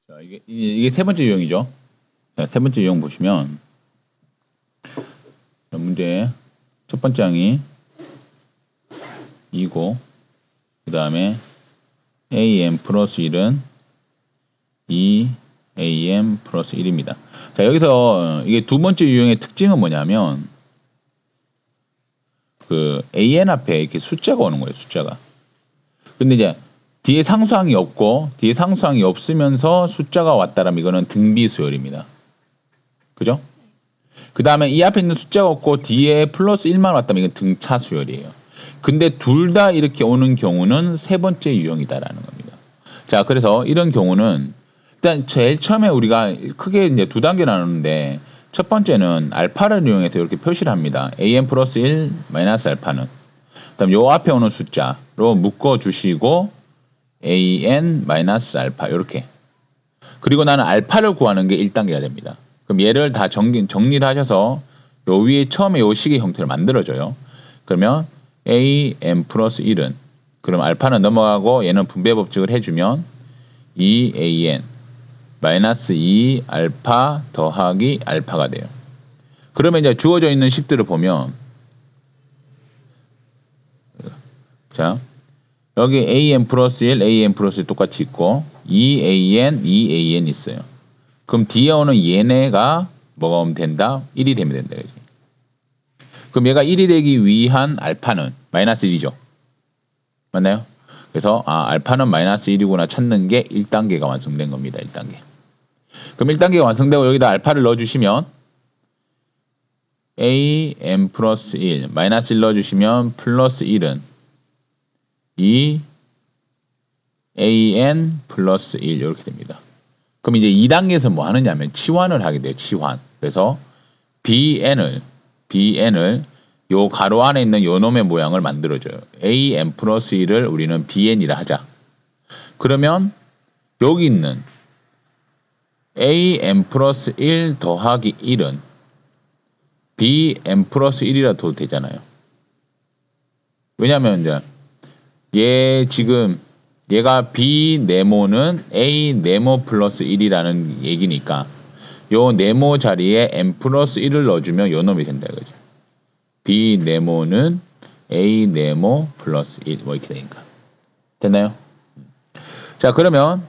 자, 이게 세 번째 유형이죠. 자, 세 번째 유형 보시면 자, 문제 첫 번째 항이 2고 그 다음에 am 플러스 1은 2am 플러스 1입니다. 자, 여기서 이게 두 번째 유형의 특징은 뭐냐면 그 an 앞에 이렇게 숫자가 오는 거예요. 숫자가. 근데 이제 뒤에 상수항이 없고 뒤에 상수항이 없으면서 숫자가 왔다라면 이거는 등비수열입니다. 그죠? 그 다음에 이 앞에 있는 숫자가 없고 뒤에 플러스 1만 왔다면 이건 등차수열이에요. 근데 둘 다 이렇게 오는 경우는 세 번째 유형이다라는 겁니다. 자, 그래서 이런 경우는 일단 제일 처음에 우리가 크게 이제 두 단계 나누는데 첫 번째는 알파를 이용해서 이렇게 표시를 합니다. am 플러스 1 마이너스 알파는 그다음 요 앞에 오는 숫자로 묶어 주시고 an 마이너스 알파 이렇게. 그리고 나는 알파를 구하는 게 1단계가 됩니다. 그럼 얘를 다 정리를 하셔서 요 위에 처음에 요 식의 형태를 만들어줘요. 그러면 am 플러스 1은 그럼 알파는 넘어가고 얘는 분배 법칙을 해주면 2an 마이너스 2 알파 더하기 알파가 돼요. 그러면 이제 주어져 있는 식들을 보면 자 여기 am 플러스 1, am 플러스 1 똑같이 있고 2an, 2an 있어요. 그럼 뒤에 오는 얘네가 뭐가 오면 된다? 1이 되면 된다. 그지? 그럼 얘가 1이 되기 위한 알파는 마이너스 1이죠. 맞나요? 그래서 알파는 마이너스 1이구나 찾는 게 1단계가 완성된 겁니다. 1단계. 그럼 1단계가 완성되고 여기다 알파를 넣어주시면 am 플러스 1 마이너스 1 넣어주시면 플러스 1은 2 an 플러스 1 이렇게 됩니다. 그럼 이제 2단계에서 뭐 하느냐면 치환을 하게 돼요. 치환. 그래서 bn을 요 가로 안에 있는 요 놈의 모양을 만들어줘요. am 플러스 1을 우리는 bn이라 하자. 그러면 여기 있는 am 플러스 1 더하기 1은 bm 플러스 1이라 도 되잖아요. 왜냐면 이제 얘가 b 네모는 a 네모 플러스 1이라는 얘기니까 요 네모 자리에 m 플러스 1을 넣어주면 요 놈이 된다 이거죠. b 네모는 a 네모 플러스 1 뭐 이렇게 되니까 됐나요? 자, 그러면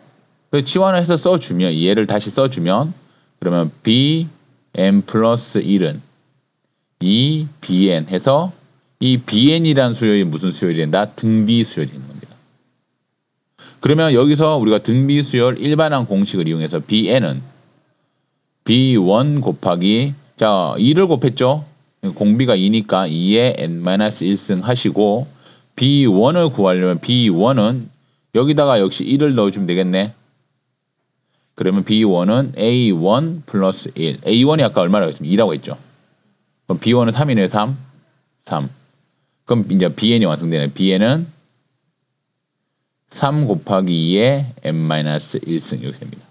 치환을 해서 써주면 얘를 다시 써주면 그러면 b m 플러스 1은 2 bn 해서 이 bn이라는 수열이 무슨 수열이 된다? 등비 수열이 되는 겁니다. 그러면 여기서 우리가 등비 수열 일반항 공식을 이용해서 bn은 b1 곱하기 자 2를 곱했죠. 공비가 2니까 2에 n-1승 하시고 b1을 구하려면 b1은 여기다가 역시 1을 넣어주면 되겠네. 그러면 b1은 a1 플러스 1 a1이 아까 얼마라고 했습니까? 2라고 했죠. 그럼 b1은 3이네요. 3 그럼 이제 bn이 완성되네. bn은 3 곱하기 2에 n-1승 이렇게 됩니다.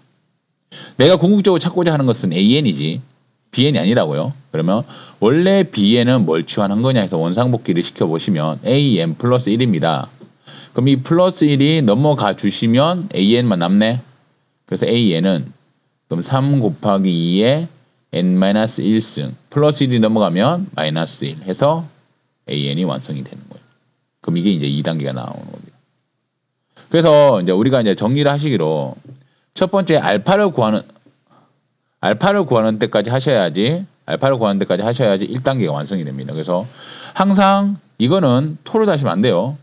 내가 궁극적으로 찾고자 하는 것은 an이지 bn이 아니라고요. 그러면 원래 bn은 뭘 치환한 거냐 해서 원상복귀를 시켜보시면 am 플러스 1입니다. 그럼 이 플러스 1이 넘어가 주시면 an만 남네. 그래서 an은 그럼 3 곱하기 2에 n-1승 플러스 1이 넘어가면 마이너스 1 해서 an이 완성이 되는 거예요. 그럼 이게 이제 2단계가 나오는 겁니다. 그래서 이제 우리가 이제 정리를 하시기로 첫 번째 알파를 구하는 데까지 하셔야지 1단계가 완성이 됩니다. 그래서 항상 이거는 토를 하시면 안 돼요.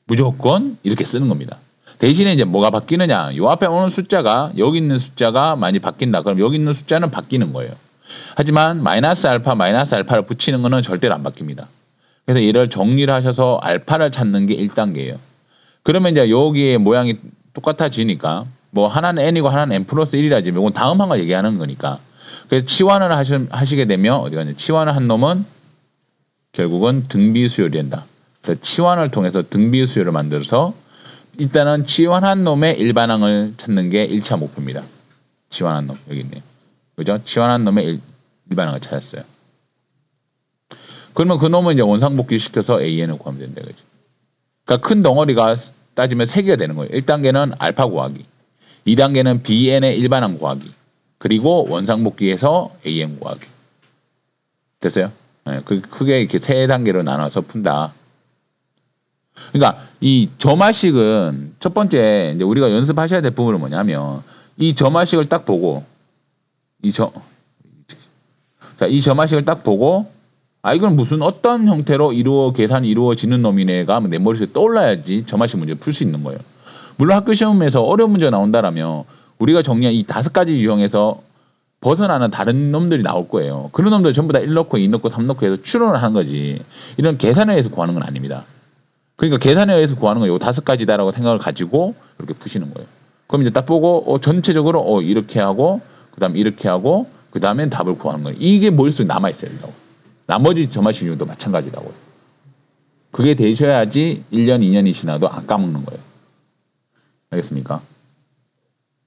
무조건 이렇게 쓰는 겁니다. 대신에 이제 뭐가 바뀌느냐? 요 앞에 오는 숫자가 여기 있는 숫자가 많이 바뀐다. 그럼 여기 있는 숫자는 바뀌는 거예요. 하지만 마이너스 알파를 붙이는 거는 절대로 안 바뀝니다. 그래서 얘를 정리를 하셔서 알파를 찾는 게 1단계예요. 그러면 이제 여기에 모양이 똑같아지니까 뭐 하나는 n이고 하나는 n 플러스 1이라지 이건 다음 항을 얘기하는 거니까. 그래서 치환을 하시게 되면 어디 가냐? 치환을 한 놈은 결국은 등비수열이 된다. 그래서 치환을 통해서 등비수열을 만들어서 일단은 치환한 놈의 일반항을 찾는 게 1차 목표입니다. 치환한 놈 여기 있네요. 그죠? 치환한 놈의 일반항을 찾았어요. 그러면 그 놈은 이제 원상복귀 시켜서 an을 구하면 된다. 그죠? 그러니까 큰 덩어리가 따지면 3개가 되는 거예요. 1단계는 알파 구하기, 2단계는 bn의 일반항 구하기. 그리고 원상복귀해서 am 구하기. 됐어요? 네, 크게 이렇게 세 단계로 나눠서 푼다. 그러니까 이 점화식은 첫 번째 이제 우리가 연습하셔야 될 부분은 뭐냐면 이 점화식을 딱 보고 이 점화식을 딱 보고 이건 무슨 어떤 형태로 계산이 이루어지는 놈이네가 내 머릿속에 떠올라야지 점화식 문제를 풀 수 있는 거예요. 물론 학교 시험에서 어려운 문제가 나온다라면 우리가 정리한 이 5가지 유형에서 벗어나는 다른 놈들이 나올 거예요. 그런 놈들 전부 다 1 넣고 2 넣고 3 넣고 해서 추론을 하는 거지. 이런 계산에 의해서 구하는 건 아닙니다. 그러니까 계산에 의해서 구하는 건 요 5가지다라고 생각을 가지고 이렇게 푸시는 거예요. 그럼 이제 딱 보고 전체적으로 이렇게 하고 그다음 이렇게 하고 그다음엔 답을 구하는 거예요. 이게 머릿속에 남아 있어야 된다고. 나머지 점화식 유형도 마찬가지라고. 그게 되셔야지 1년, 2년이 지나도 안 까먹는 거예요. 알겠습니까?